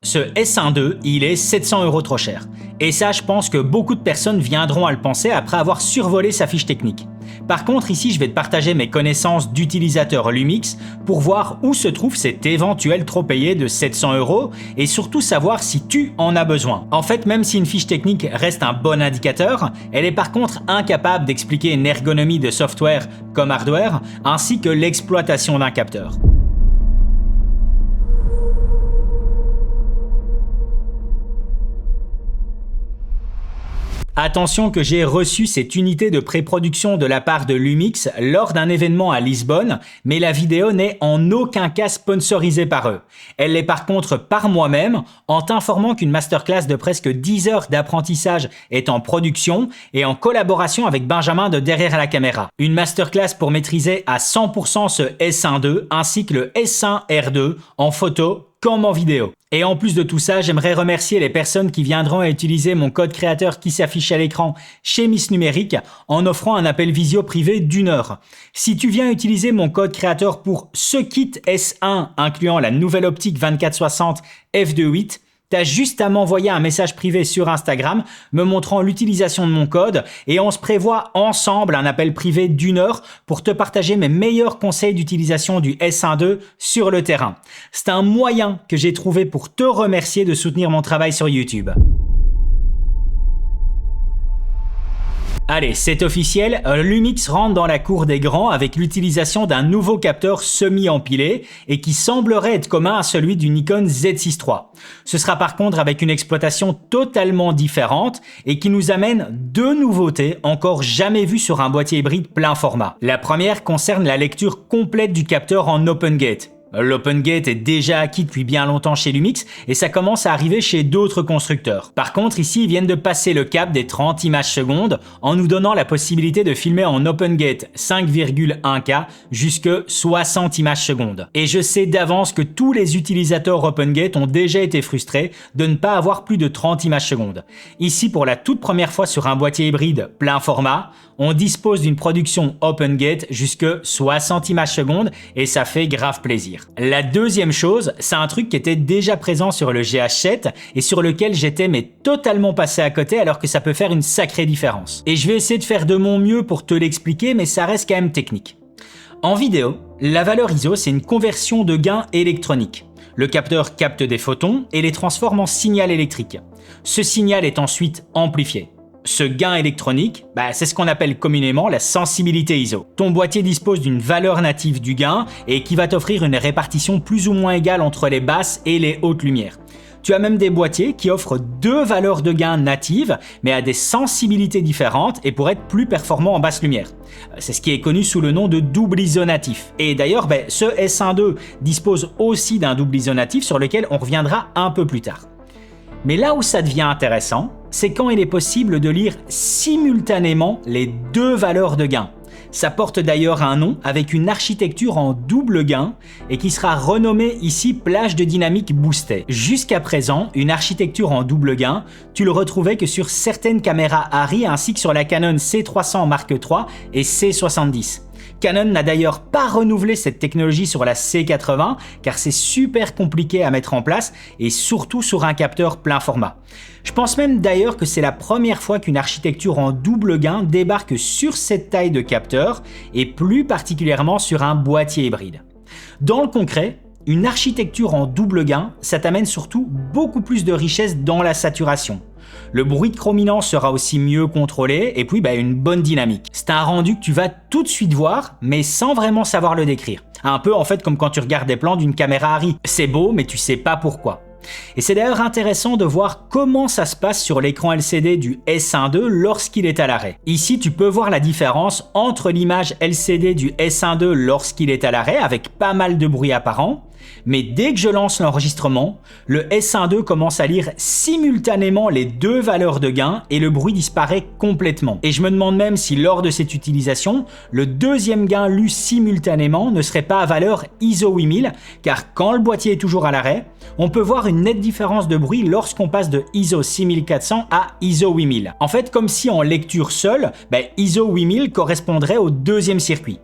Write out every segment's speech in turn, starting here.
Ce S1 II, il est 700 € trop cher. Et ça, je pense que beaucoup de personnes viendront à le penser après avoir survolé sa fiche technique. Par contre, ici, je vais te partager mes connaissances d'utilisateur Lumix pour voir où se trouve cet éventuel trop payé de 700 € et surtout savoir si tu en as besoin. En fait, même si une fiche technique reste un bon indicateur, elle est par contre incapable d'expliquer une ergonomie de software comme hardware, ainsi que l'exploitation d'un capteur. Attention que j'ai reçu cette unité de pré-production de la part de Lumix lors d'un événement à Lisbonne, mais la vidéo n'est en aucun cas sponsorisée par eux. Elle l'est par contre par moi-même en t'informant qu'une masterclass de presque 10 heures d'apprentissage est en production et en collaboration avec Benjamin de Derrière la caméra. Une masterclass pour maîtriser à 100% ce S1 II ainsi que le S1 R2 en photo comme en vidéo. Et en plus de tout ça, j'aimerais remercier les personnes qui viendront à utiliser mon code créateur qui s'affiche à l'écran chez Miss Numérique en offrant un appel visio privé d'1 heure. Si tu viens utiliser mon code créateur pour ce kit S1 incluant la nouvelle optique 24-60 f2.8, t'as juste à m'envoyer un message privé sur Instagram me montrant l'utilisation de mon code et on se prévoit ensemble un appel privé d'1 heure pour te partager mes meilleurs conseils d'utilisation du S1 II sur le terrain. C'est un moyen que j'ai trouvé pour te remercier de soutenir mon travail sur YouTube. Allez, c'est officiel, Lumix rentre dans la cour des grands avec l'utilisation d'un nouveau capteur semi-empilé et qui semblerait être commun à celui du Nikon Z6 III. Ce sera par contre avec une exploitation totalement différente et qui nous amène deux nouveautés encore jamais vues sur un boîtier hybride plein format. La première concerne la lecture complète du capteur en Open Gate. L'Open Gate est déjà acquis depuis bien longtemps chez Lumix et ça commence à arriver chez d'autres constructeurs. Par contre, ici, ils viennent de passer le cap des 30 images secondes en nous donnant la possibilité de filmer en Open Gate 5,1K jusque 60 images secondes. Et je sais d'avance que tous les utilisateurs Open Gate ont déjà été frustrés de ne pas avoir plus de 30 images secondes. Ici, pour la toute première fois sur un boîtier hybride plein format, on dispose d'une production Open Gate jusque 60 images secondes et ça fait grave plaisir. La deuxième chose, c'est un truc qui était déjà présent sur le GH7 et sur lequel j'étais mais totalement passé à côté alors que ça peut faire une sacrée différence. Et je vais essayer de faire de mon mieux pour te l'expliquer mais ça reste quand même technique. En vidéo, la valeur ISO c'est une conversion de gain électronique. Le capteur capte des photons et les transforme en signal électrique. Ce signal est ensuite amplifié. Ce gain électronique, c'est ce qu'on appelle communément la sensibilité ISO. Ton boîtier dispose d'une valeur native du gain et qui va t'offrir une répartition plus ou moins égale entre les basses et les hautes lumières. Tu as même des boîtiers qui offrent deux valeurs de gain natives, mais à des sensibilités différentes et pour être plus performants en basse lumière. C'est ce qui est connu sous le nom de double ISO natif. Et d'ailleurs, ce S1 II dispose aussi d'un double ISO natif sur lequel on reviendra un peu plus tard. Mais là où ça devient intéressant, c'est quand il est possible de lire simultanément les deux valeurs de gain. Ça porte d'ailleurs un nom avec une architecture en double gain et qui sera renommée ici plage de dynamique boostée. Jusqu'à présent, une architecture en double gain, tu le retrouvais que sur certaines caméras Arri ainsi que sur la Canon C300 Mark III et C70. Canon n'a d'ailleurs pas renouvelé cette technologie sur la C80 car c'est super compliqué à mettre en place et surtout sur un capteur plein format. Je pense même d'ailleurs que c'est la première fois qu'une architecture en double gain débarque sur cette taille de capteur et plus particulièrement sur un boîtier hybride. Dans le concret, une architecture en double gain, ça t'amène surtout beaucoup plus de richesse dans la saturation. Le bruit de chrominance sera aussi mieux contrôlé et puis une bonne dynamique. C'est un rendu que tu vas tout de suite voir mais sans vraiment savoir le décrire. Un peu en fait comme quand tu regardes des plans d'une caméra Arri. C'est beau mais tu sais pas pourquoi. Et c'est d'ailleurs intéressant de voir comment ça se passe sur l'écran LCD du S1 II lorsqu'il est à l'arrêt. Ici, tu peux voir la différence entre l'image LCD du S1 II lorsqu'il est à l'arrêt avec pas mal de bruit apparent, mais dès que je lance l'enregistrement, le S1 II commence à lire simultanément les deux valeurs de gain et le bruit disparaît complètement. Et je me demande même si lors de cette utilisation, le deuxième gain lu simultanément ne serait pas à valeur ISO 8000, car quand le boîtier est toujours à l'arrêt, on peut voir une nette différence de bruit lorsqu'on passe de ISO 6400 à ISO 8000. En fait, comme si en lecture seule, ISO 8000 correspondrait au deuxième circuit.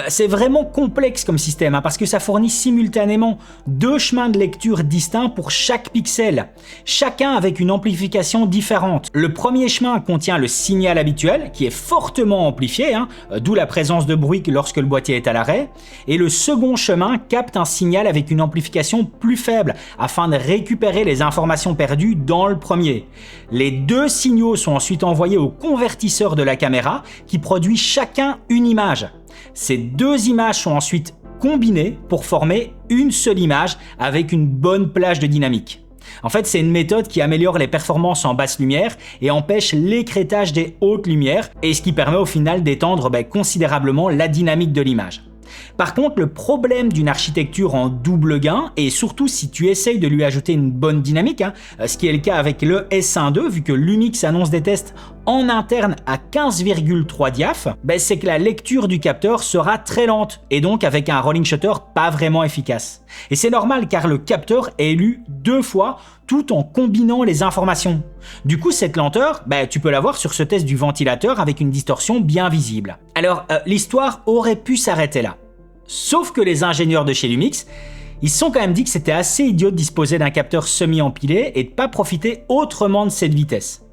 C'est vraiment complexe comme système parce que ça fournit simultanément deux chemins de lecture distincts pour chaque pixel, chacun avec une amplification différente. Le premier chemin contient le signal habituel qui est fortement amplifié, d'où la présence de bruit lorsque le boîtier est à l'arrêt, et le second chemin capte un signal avec une amplification plus faible afin de récupérer les informations perdues dans le premier. Les deux signaux sont ensuite envoyés au convertisseur de la caméra qui produit chacun une image. Ces deux images sont ensuite combinées pour former une seule image avec une bonne plage de dynamique. En fait, c'est une méthode qui améliore les performances en basse lumière et empêche l'écrêtage des hautes lumières, et ce qui permet au final d'étendre considérablement la dynamique de l'image. Par contre, le problème d'une architecture en double gain, et surtout si tu essayes de lui ajouter une bonne dynamique, ce qui est le cas avec le S1.2, vu que Lumix annonce des tests en interne à 15,3 diaph, c'est que la lecture du capteur sera très lente, et donc avec un rolling shutter pas vraiment efficace. Et c'est normal car le capteur est lu 2 fois tout en combinant les informations. Du coup, cette lenteur, tu peux la voir sur ce test du ventilateur avec une distorsion bien visible. Alors, l'histoire aurait pu s'arrêter là. Sauf que les ingénieurs de chez Lumix, ils se sont quand même dit que c'était assez idiot de disposer d'un capteur semi-empilé et de pas profiter autrement de cette vitesse.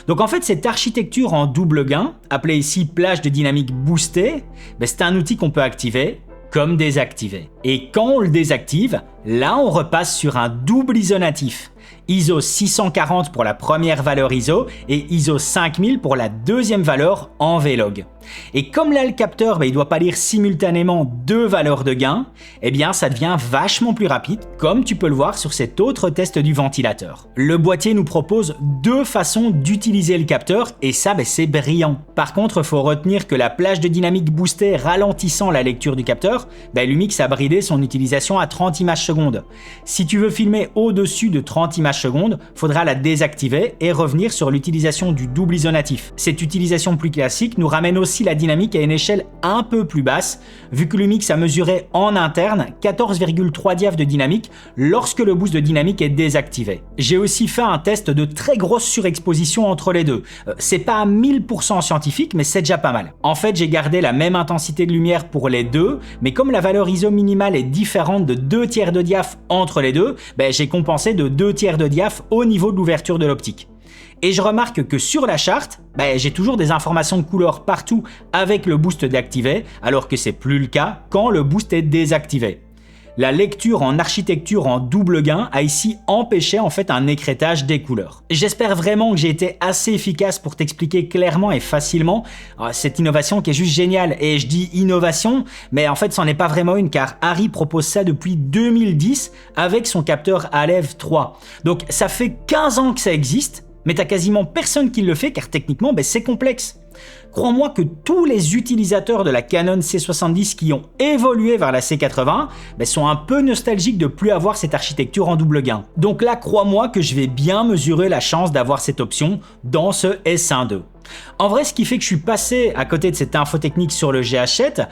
Donc en fait, cette architecture en double gain, appelée ici plage de dynamique boostée, c'est un outil qu'on peut activer comme désactiver. Et quand on le désactive, là on repasse sur un double ISO natif. ISO 640 pour la première valeur ISO et ISO 5000 pour la deuxième valeur en Vlog. Et comme là le capteur il doit pas lire simultanément deux valeurs de gain, ça devient vachement plus rapide, comme tu peux le voir sur cet autre test du ventilateur. Le boîtier nous propose deux façons d'utiliser le capteur et ça c'est brillant. Par contre, il faut retenir que la plage de dynamique boostée ralentissant la lecture du capteur, Lumix a bridé son utilisation à 30 images secondes. Si tu veux filmer au-dessus de 30 images secondes, faudra la désactiver et revenir sur l'utilisation du double ISO natif. Cette utilisation plus classique nous ramène aussi la dynamique à une échelle un peu plus basse, vu que Lumix a mesuré en interne 14,3 diaph de dynamique lorsque le boost de dynamique est désactivé. J'ai aussi fait un test de très grosse surexposition entre les deux. C'est pas à 1000% scientifique, mais c'est déjà pas mal. En fait, j'ai gardé la même intensité de lumière pour les deux, mais comme la valeur ISO minimale est différente de 2 tiers de diaph entre les deux, j'ai compensé de 2 tiers de diaph au niveau de l'ouverture de l'optique. Et je remarque que sur la charte, j'ai toujours des informations de couleur partout avec le boost d'activé, alors que c'est plus le cas quand le boost est désactivé. La lecture en architecture en double gain a ici empêché en fait un écrêtage des couleurs. J'espère vraiment que j'ai été assez efficace pour t'expliquer clairement et facilement cette innovation qui est juste géniale. Et je dis innovation, mais en fait c'en est pas vraiment une car Arri propose ça depuis 2010 avec son capteur Alev 3. Donc ça fait 15 ans que ça existe, mais t'as quasiment personne qui le fait car techniquement c'est complexe. Crois-moi que tous les utilisateurs de la Canon C70 qui ont évolué vers la C80 sont un peu nostalgiques de plus avoir cette architecture en double gain. Donc là, crois-moi que je vais bien mesurer la chance d'avoir cette option dans ce S1.2. En vrai, ce qui fait que je suis passé à côté de cette info technique sur le GH7,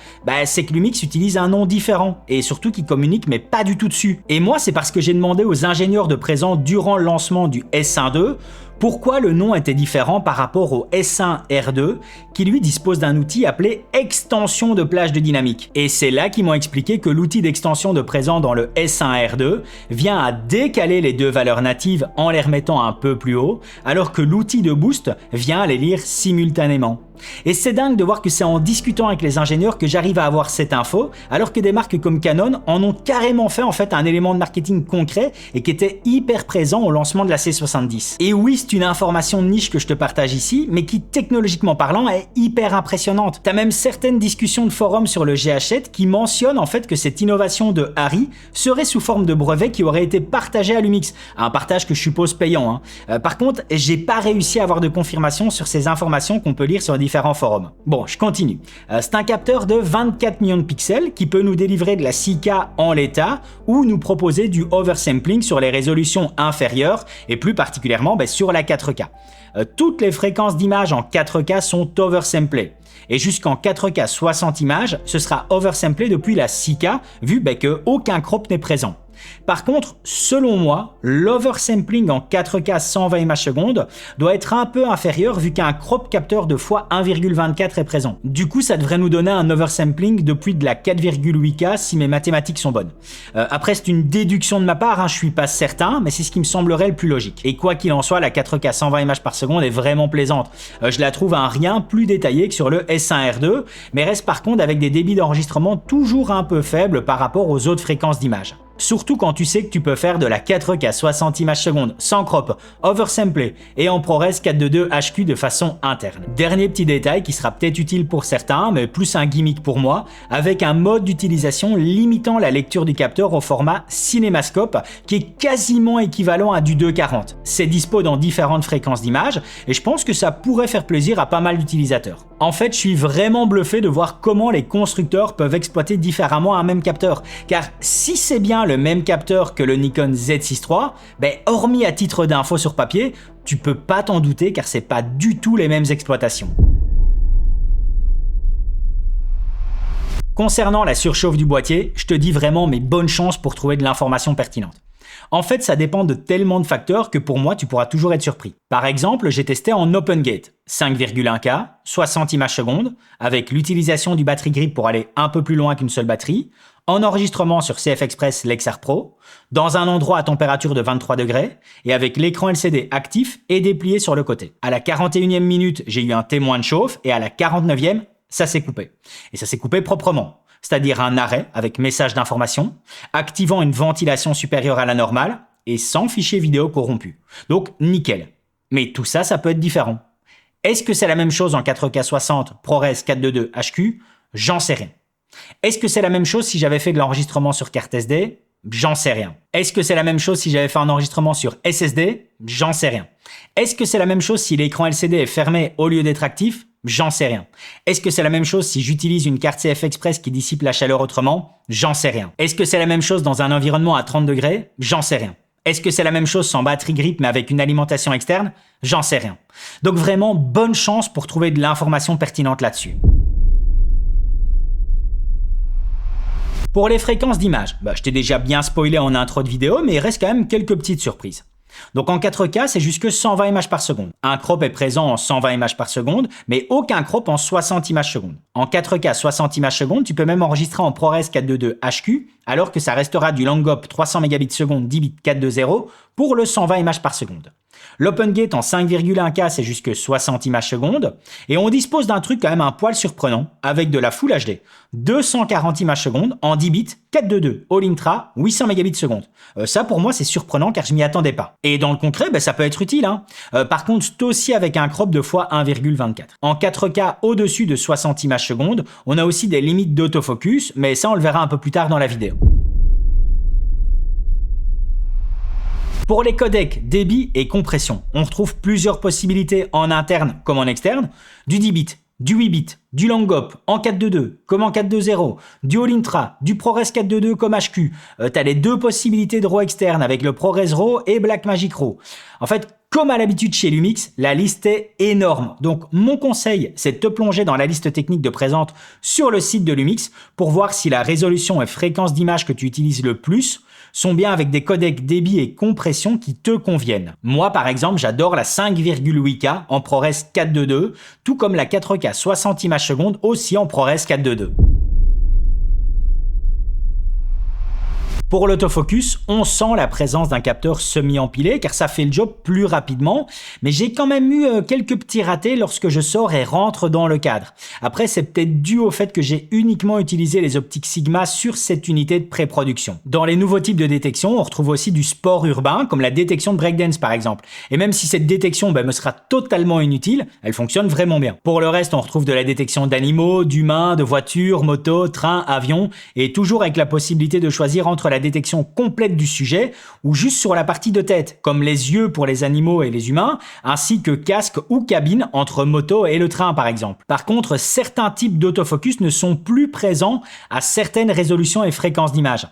c'est que Lumix utilise un nom différent et surtout qui communique mais pas du tout dessus. Et moi, c'est parce que j'ai demandé aux ingénieurs de présent durant le lancement du S1.2 pourquoi le nom était différent par rapport au S1R2 qui lui dispose d'un outil appelé extension de plage de dynamique. Et c'est là qu'ils m'ont expliqué que l'outil d'extension de présent dans le S1R2 vient à décaler les deux valeurs natives en les remettant un peu plus haut, alors que l'outil de boost vient à les lire simultanément. Et c'est dingue de voir que c'est en discutant avec les ingénieurs que j'arrive à avoir cette info, alors que des marques comme Canon en ont carrément fait en fait un élément de marketing concret et qui était hyper présent au lancement de la C70. Et oui, c'est une information de niche que je te partage ici, mais qui technologiquement parlant est hyper impressionnante. T'as même certaines discussions de forums sur le GH7 qui mentionnent en fait que cette innovation de Arri serait sous forme de brevet qui aurait été partagé à Lumix, un partage que je suppose payant. Par contre, j'ai pas réussi à avoir de confirmation sur ces informations qu'on peut lire sur différents forums. Bon, je continue. C'est un capteur de 24 millions de pixels qui peut nous délivrer de la 6K en l'état ou nous proposer du oversampling sur les résolutions inférieures et plus particulièrement sur la 4K. Toutes les fréquences d'images en 4K sont oversamplées. Et jusqu'en 4K 60 images, ce sera oversamplé depuis la 6K vu que aucun crop n'est présent. Par contre, selon moi, l'oversampling en 4K 120 images secondes doit être un peu inférieur vu qu'un crop capteur de x1,24 est présent. Du coup, ça devrait nous donner un oversampling depuis de la 4,8K si mes mathématiques sont bonnes. Après, c'est une déduction de ma part, je suis pas certain, mais c'est ce qui me semblerait le plus logique. Et quoi qu'il en soit, la 4K 120 images par seconde est vraiment plaisante. Je la trouve à un rien plus détaillé que sur le S1R2, mais reste par contre avec des débits d'enregistrement toujours un peu faibles par rapport aux autres fréquences d'image. Surtout quand tu sais que tu peux faire de la 4K 60 images secondes sans crop, oversamplé et en ProRes 422 HQ de façon interne. Dernier petit détail qui sera peut-être utile pour certains, mais plus un gimmick pour moi, avec un mode d'utilisation limitant la lecture du capteur au format CinemaScope qui est quasiment équivalent à du 240. C'est dispo dans différentes fréquences d'image et je pense que ça pourrait faire plaisir à pas mal d'utilisateurs. En fait, je suis vraiment bluffé de voir comment les constructeurs peuvent exploiter différemment un même capteur, car si c'est bien le même capteur que le Nikon Z6 III, hormis à titre d'info sur papier, tu peux pas t'en douter car c'est pas du tout les mêmes exploitations. Concernant la surchauffe du boîtier, je te dis vraiment mes bonnes chances pour trouver de l'information pertinente. En fait, ça dépend de tellement de facteurs que pour moi, tu pourras toujours être surpris. Par exemple, j'ai testé en open gate, 5,1K, 60 images secondes, avec l'utilisation du battery grip pour aller un peu plus loin qu'une seule batterie, en enregistrement sur CF Express Lexar Pro, dans un endroit à température de 23 degrés, et avec l'écran LCD actif et déplié sur le côté. À la 41e minute, j'ai eu un témoin de chauffe, et à la 49e, ça s'est coupé. Et ça s'est coupé proprement. C'est-à-dire un arrêt avec message d'information, activant une ventilation supérieure à la normale et sans fichier vidéo corrompu. Donc nickel. Mais tout ça, ça peut être différent. Est-ce que c'est la même chose en 4K 60 ProRes 422 HQ? J'en sais rien. Est-ce que c'est la même chose si j'avais fait de l'enregistrement sur carte SD? J'en sais rien. Est-ce que c'est la même chose si j'avais fait un enregistrement sur SSD? J'en sais rien. Est-ce que c'est la même chose si l'écran LCD est fermé au lieu d'être actif? J'en sais rien. Est-ce que c'est la même chose si j'utilise une carte CF Express qui dissipe la chaleur autrement? J'en sais rien. Est-ce que c'est la même chose dans un environnement à 30 degrés? J'en sais rien. Est-ce que c'est la même chose sans batterie grip mais avec une alimentation externe? J'en sais rien. Donc vraiment, bonne chance pour trouver de l'information pertinente là-dessus. Pour les fréquences d'image, je t'ai déjà bien spoilé en intro de vidéo, mais il reste quand même quelques petites surprises. Donc en 4K, c'est jusque 120 images par seconde. Un crop est présent en 120 images par seconde, mais aucun crop en 60 images secondes. En 4K 60 images secondes, tu peux même enregistrer en ProRes 422 HQ, alors que ça restera du long-hop 300 Mbps 10 bits 420 pour le 120 images par seconde. L'OpenGate en 5,1K, c'est jusque 60 images secondes. Et on dispose d'un truc quand même un poil surprenant, avec de la Full HD. 240 images secondes en 10 bits, 422, All Intra, 800 Mbps seconde. Ça pour moi c'est surprenant car je m'y attendais pas. Et dans le concret, ça peut être utile. Par contre, c'est aussi avec un crop de x1,24. En 4K au-dessus de 60 images secondes, on a aussi des limites d'autofocus, mais ça on le verra un peu plus tard dans la vidéo. Pour les codecs débit et compression, on retrouve plusieurs possibilités en interne comme en externe, du 10 bits, du 8 bits, du long-hop en 422 comme en 420, du All Intra, du ProRes 422 comme HQ. T'as les deux possibilités de RAW externe avec le ProRes RAW et Blackmagic RAW. En fait, comme à l'habitude chez Lumix, la liste est énorme. Donc mon conseil, c'est de te plonger dans la liste technique de présente sur le site de Lumix pour voir si la résolution et fréquence d'image que tu utilises le plus sont bien avec des codecs débit et compression qui te conviennent. Moi, par exemple, j'adore la 5,8K en ProRes 422, tout comme la 4K 60 images secondes aussi en ProRes 422. Pour l'autofocus, on sent la présence d'un capteur semi-empilé car ça fait le job plus rapidement, mais j'ai quand même eu quelques petits ratés lorsque je sors et rentre dans le cadre. Après, c'est peut-être dû au fait que j'ai uniquement utilisé les optiques Sigma sur cette unité de pré-production. Dans les nouveaux types de détection, on retrouve aussi du sport urbain comme la détection de breakdance par exemple. Et même si cette détection me sera totalement inutile, elle fonctionne vraiment bien. Pour le reste, on retrouve de la détection d'animaux, d'humains, de voitures, motos, trains, avions, et toujours avec la possibilité de choisir entre la détection complète du sujet ou juste sur la partie de tête, comme les yeux pour les animaux et les humains, ainsi que casque ou cabine entre moto et le train par exemple. Par contre, certains types d'autofocus ne sont plus présents à certaines résolutions et fréquences d'image.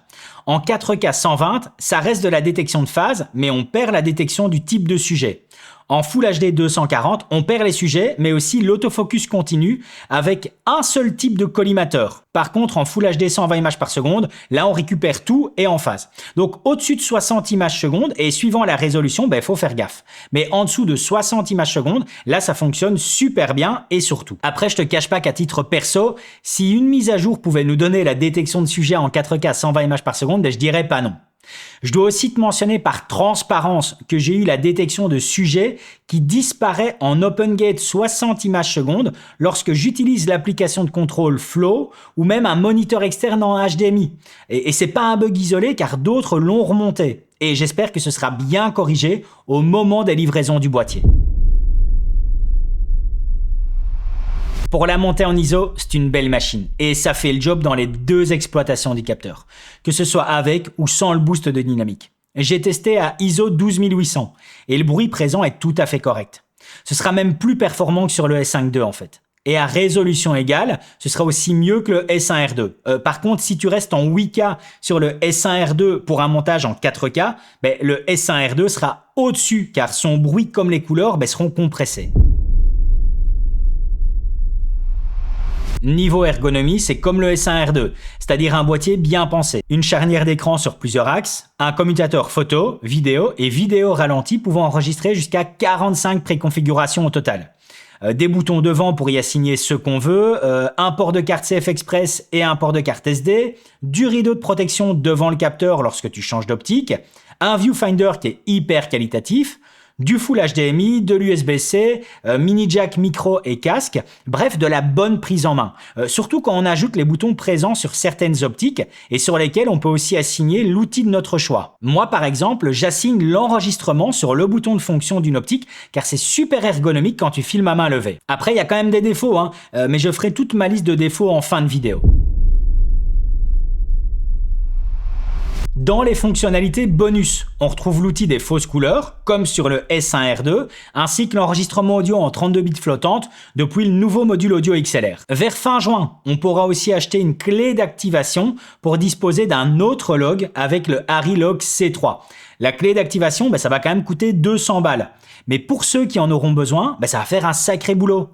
En 4K 120, ça reste de la détection de phase, mais on perd la détection du type de sujet. En Full HD 240, on perd les sujets, mais aussi l'autofocus continu avec un seul type de collimateur. Par contre, en Full HD 120 images par seconde, là on récupère tout et en phase. Donc au-dessus de 60 images secondes, et suivant la résolution, il faut faire gaffe. Mais en dessous de 60 images secondes, là ça fonctionne super bien et surtout. Après, je te cache pas qu'à titre perso, si une mise à jour pouvait nous donner la détection de sujets en 4K 120 images par seconde, je dirais pas non. Je dois aussi te mentionner par transparence que j'ai eu la détection de sujets qui disparaît en OpenGate 60 images secondes lorsque j'utilise l'application de contrôle Flow ou même un moniteur externe en HDMI. Et c'est pas un bug isolé car d'autres l'ont remonté. Et j'espère que ce sera bien corrigé au moment des livraisons du boîtier. Pour la montée en ISO, c'est une belle machine et ça fait le job dans les deux exploitations du capteur, que ce soit avec ou sans le boost de dynamique. J'ai testé à ISO 12800 et le bruit présent est tout à fait correct. Ce sera même plus performant que sur le S5 II en fait. Et à résolution égale, ce sera aussi mieux que le S1R2. Par contre, si tu restes en 8K sur le S1R2 pour un montage en 4K, le S1R2 sera au-dessus car son bruit comme les couleurs seront compressés. Niveau ergonomie, c'est comme le S1R2, c'est-à-dire un boîtier bien pensé. Une charnière d'écran sur plusieurs axes, un commutateur photo, vidéo et vidéo ralenti pouvant enregistrer jusqu'à 45 préconfigurations au total. Des boutons devant pour y assigner ce qu'on veut, un port de carte CF Express et un port de carte SD, du rideau de protection devant le capteur lorsque tu changes d'optique, un viewfinder qui est hyper qualitatif, du Full HDMI, de l'USB-C, mini jack, micro et casque, bref de la bonne prise en main. Surtout quand on ajoute les boutons présents sur certaines optiques et sur lesquelles on peut aussi assigner l'outil de notre choix. Moi par exemple, j'assigne l'enregistrement sur le bouton de fonction d'une optique car c'est super ergonomique quand tu filmes à main levée. Après il y a quand même des défauts, mais je ferai toute ma liste de défauts en fin de vidéo. Dans les fonctionnalités bonus, on retrouve l'outil des fausses couleurs, comme sur le S1R2, ainsi que l'enregistrement audio en 32 bits flottante depuis le nouveau module audio XLR. Vers fin juin, on pourra aussi acheter une clé d'activation pour disposer d'un autre log avec le ARRI-Log C3. La clé d'activation, ça va quand même coûter 200 balles. Mais pour ceux qui en auront besoin, ça va faire un sacré boulot.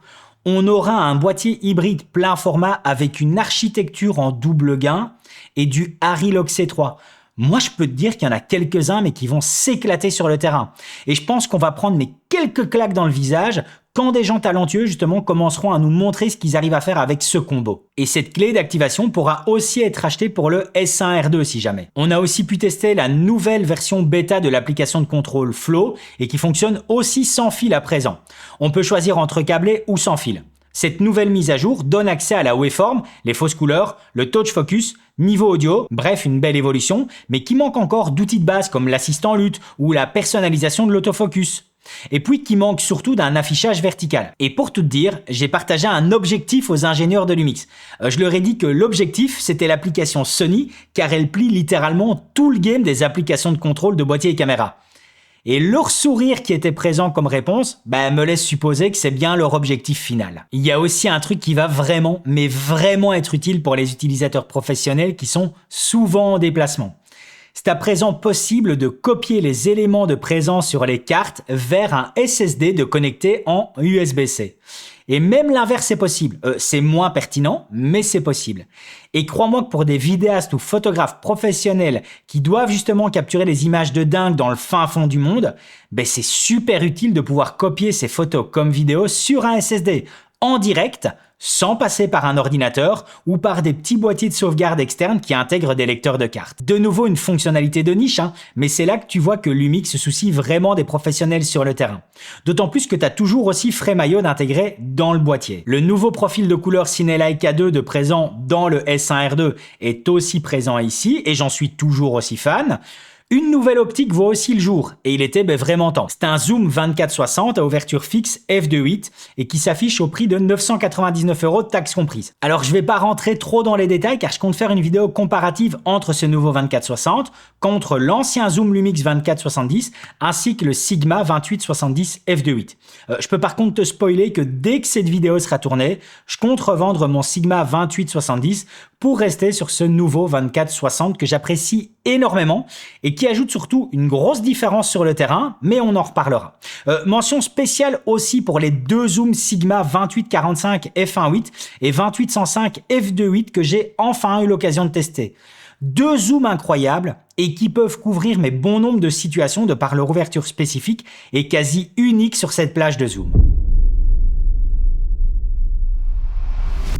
On aura un boîtier hybride plein format avec une architecture en double gain et du ARRI-Log C3. Moi, je peux te dire qu'il y en a quelques-uns, mais qui vont s'éclater sur le terrain. Et je pense qu'on va prendre quelques claques dans le visage quand des gens talentueux, justement, commenceront à nous montrer ce qu'ils arrivent à faire avec ce combo. Et cette clé d'activation pourra aussi être achetée pour le S1R2 si jamais. On a aussi pu tester la nouvelle version bêta de l'application de contrôle Flow et qui fonctionne aussi sans fil à présent. On peut choisir entre câblé ou sans fil. Cette nouvelle mise à jour donne accès à la waveform, les fausses couleurs, le touch focus, niveau audio, bref une belle évolution, mais qui manque encore d'outils de base comme l'assistant LUT ou la personnalisation de l'autofocus. Et puis qui manque surtout d'un affichage vertical. Et pour tout te dire, j'ai partagé un objectif aux ingénieurs de Lumix. Je leur ai dit que l'objectif c'était l'application Sony car elle plie littéralement tout le game des applications de contrôle de boîtier et caméra. Et leur sourire qui était présent comme réponse, me laisse supposer que c'est bien leur objectif final. Il y a aussi un truc qui va vraiment, mais vraiment être utile pour les utilisateurs professionnels qui sont souvent en déplacement. C'est à présent possible de copier les éléments de présence sur les cartes vers un SSD de connecter en USB-C. Et même l'inverse est possible. C'est moins pertinent, mais c'est possible. Et crois-moi que pour des vidéastes ou photographes professionnels qui doivent justement capturer des images de dingue dans le fin fond du monde, c'est super utile de pouvoir copier ces photos comme vidéos sur un SSD en direct, sans passer par un ordinateur ou par des petits boîtiers de sauvegarde externes qui intègrent des lecteurs de cartes. De nouveau une fonctionnalité de niche, mais c'est là que tu vois que Lumix se soucie vraiment des professionnels sur le terrain. D'autant plus que tu as toujours aussi Frame.io d'intégrer dans le boîtier. Le nouveau profil de couleur Cinelike A2 de présent dans le S1R2 est aussi présent ici et j'en suis toujours aussi fan. Une nouvelle optique voit aussi le jour, et il était vraiment temps. C'est un zoom 24-60 à ouverture fixe f2.8 et qui s'affiche au prix de 999 €, taxes comprises. Alors je vais pas rentrer trop dans les détails car je compte faire une vidéo comparative entre ce nouveau 24-60 contre l'ancien zoom Lumix 24-70 ainsi que le Sigma 28-70 f2.8. Je peux par contre te spoiler que dès que cette vidéo sera tournée, je compte revendre mon Sigma 28-70 pour rester sur ce nouveau 24-60 que j'apprécie énormément et qui ajoute surtout une grosse différence sur le terrain, mais on en reparlera. Mention spéciale aussi pour les deux zooms Sigma 28-45 f1.8 et 28-105 f2.8 que j'ai enfin eu l'occasion de tester. Deux zooms incroyables et qui peuvent couvrir mais bon nombre de situations de par leur ouverture spécifique et quasi unique sur cette plage de zoom.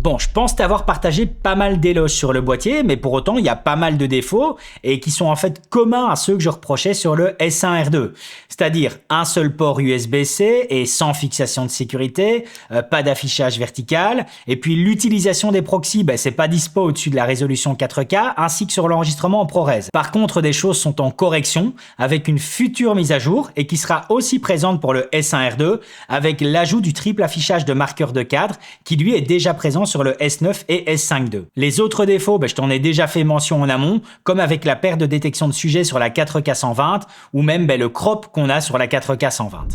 Bon, je pense t'avoir partagé pas mal d'éloges sur le boîtier, mais pour autant, il y a pas mal de défauts et qui sont en fait communs à ceux que je reprochais sur le S1R2. C'est-à-dire un seul port USB-C et sans fixation de sécurité, pas d'affichage vertical, et puis l'utilisation des proxys, c'est pas dispo au-dessus de la résolution 4K, ainsi que sur l'enregistrement en ProRes. Par contre, des choses sont en correction avec une future mise à jour et qui sera aussi présente pour le S1R2 avec l'ajout du triple affichage de marqueur de cadre qui lui est déjà présent sur le S9 et S5 II. Les autres défauts, je t'en ai déjà fait mention en amont, comme avec la perte de détection de sujet sur la 4K 120 ou même le crop qu'on a sur la 4K 120.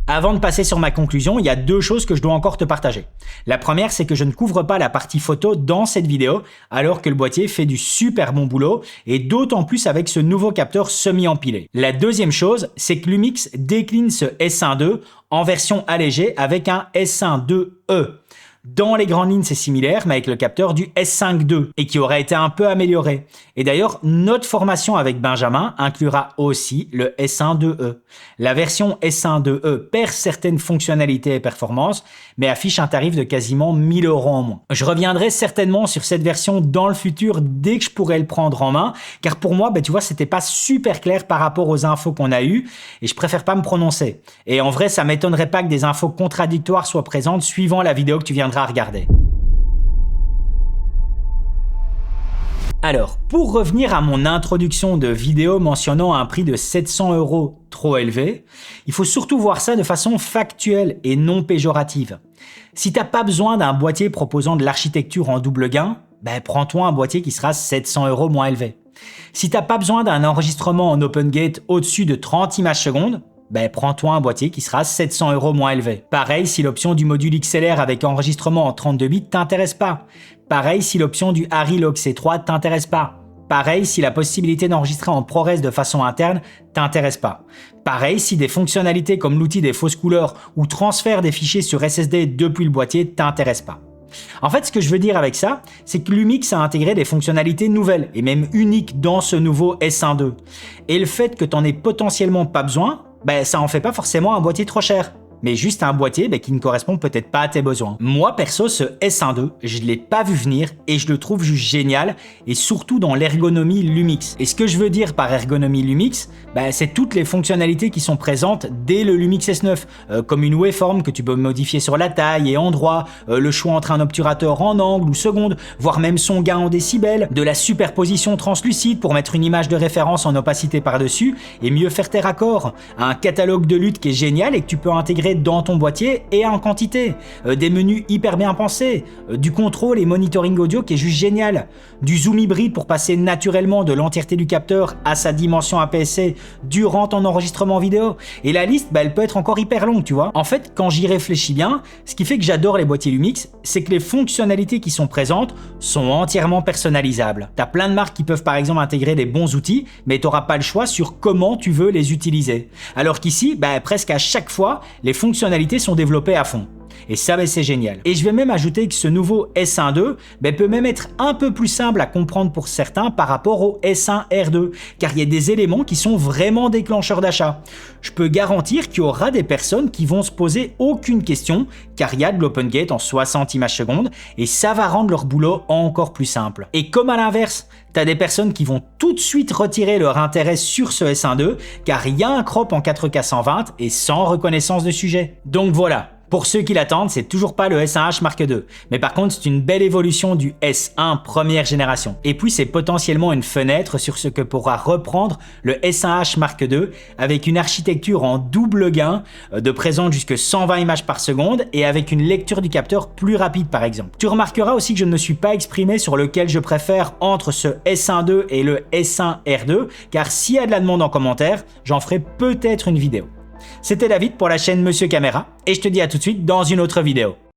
Avant de passer sur ma conclusion, il y a deux choses que je dois encore te partager. La première, c'est que je ne couvre pas la partie photo dans cette vidéo, alors que le boîtier fait du super bon boulot, et d'autant plus avec ce nouveau capteur semi-empilé. La deuxième chose, c'est que Lumix décline ce S1 II en version allégée avec un S1 IIe. Dans les grandes lignes, c'est similaire, mais avec le capteur du S5 II et qui aurait été un peu amélioré. Et d'ailleurs, notre formation avec Benjamin inclura aussi le S1 IIe. La version S1 IIe perd certaines fonctionnalités et performances, mais affiche un tarif de quasiment 1000 € en moins. Je reviendrai certainement sur cette version dans le futur dès que je pourrai le prendre en main, car pour moi, tu vois, c'était pas super clair par rapport aux infos qu'on a eues et je préfère pas me prononcer. Et en vrai, ça m'étonnerait pas que des infos contradictoires soient présentes suivant la vidéo que tu viendras à regarder. Alors, pour revenir à mon introduction de vidéo mentionnant un prix de 700 € trop élevé, il faut surtout voir ça de façon factuelle et non péjorative. Si t'as pas besoin d'un boîtier proposant de l'architecture en double gain, prends-toi un boîtier qui sera 700 € moins élevé. Si t'as pas besoin d'un enregistrement en open gate au-dessus de 30 images secondes, prends-toi un boîtier qui sera 700 € moins élevé. Pareil si l'option du module XLR avec enregistrement en 32 bits t'intéresse pas. Pareil si l'option du Arri Log C3 t'intéresse pas. Pareil si la possibilité d'enregistrer en ProRes de façon interne t'intéresse pas. Pareil si des fonctionnalités comme l'outil des fausses couleurs ou transfert des fichiers sur SSD depuis le boîtier t'intéressent pas. En fait, ce que je veux dire avec ça, c'est que Lumix a intégré des fonctionnalités nouvelles et même uniques dans ce nouveau S1 II. Et le fait que t'en aies potentiellement pas besoin, ça en fait pas forcément un boîtier trop cher, mais juste un boîtier qui ne correspond peut-être pas à tes besoins. Moi perso, ce S1 II, je l'ai pas vu venir et je le trouve juste génial, et surtout dans l'ergonomie Lumix. Et ce que je veux dire par ergonomie Lumix, c'est toutes les fonctionnalités qui sont présentes dès le Lumix S9, comme une waveform que tu peux modifier sur la taille et endroit, le choix entre un obturateur en angle ou seconde, voire même son gain en décibels, de la superposition translucide pour mettre une image de référence en opacité par-dessus et mieux faire tes raccords, un catalogue de lutte qui est génial et que tu peux intégrer dans ton boîtier et en quantité, des menus hyper bien pensés, du contrôle et monitoring audio qui est juste génial, du zoom hybride pour passer naturellement de l'entièreté du capteur à sa dimension APS-C durant ton enregistrement vidéo, et la liste elle peut être encore hyper longue, tu vois. En fait, quand j'y réfléchis bien, ce qui fait que j'adore les boîtiers Lumix, c'est que les fonctionnalités qui sont présentes sont entièrement personnalisables. T'as plein de marques qui peuvent par exemple intégrer des bons outils, mais t'auras pas le choix sur comment tu veux les utiliser. Alors qu'ici, presque à chaque fois, les fonctionnalités sont développées à fond. Et ça, c'est génial. Et je vais même ajouter que ce nouveau S1 II peut même être un peu plus simple à comprendre pour certains par rapport au S1R2, car il y a des éléments qui sont vraiment déclencheurs d'achat. Je peux garantir qu'il y aura des personnes qui vont se poser aucune question, car il y a de l'open gate en 60 images secondes, et ça va rendre leur boulot encore plus simple. Et comme à l'inverse, t'as des personnes qui vont tout de suite retirer leur intérêt sur ce S1 II, car il y a un crop en 4K 120 et sans reconnaissance de sujet. Donc voilà. Pour ceux qui l'attendent, c'est toujours pas le S1H Mark II, mais par contre c'est une belle évolution du S1 première génération. Et puis c'est potentiellement une fenêtre sur ce que pourra reprendre le S1H Mark II avec une architecture en double gain de présente jusque 120 images par seconde et avec une lecture du capteur plus rapide par exemple. Tu remarqueras aussi que je ne me suis pas exprimé sur lequel je préfère entre ce S1 II et le S1R2, car s'il y a de la demande en commentaire, j'en ferai peut-être une vidéo. C'était David pour la chaîne Monsieur Caméra et je te dis à tout de suite dans une autre vidéo.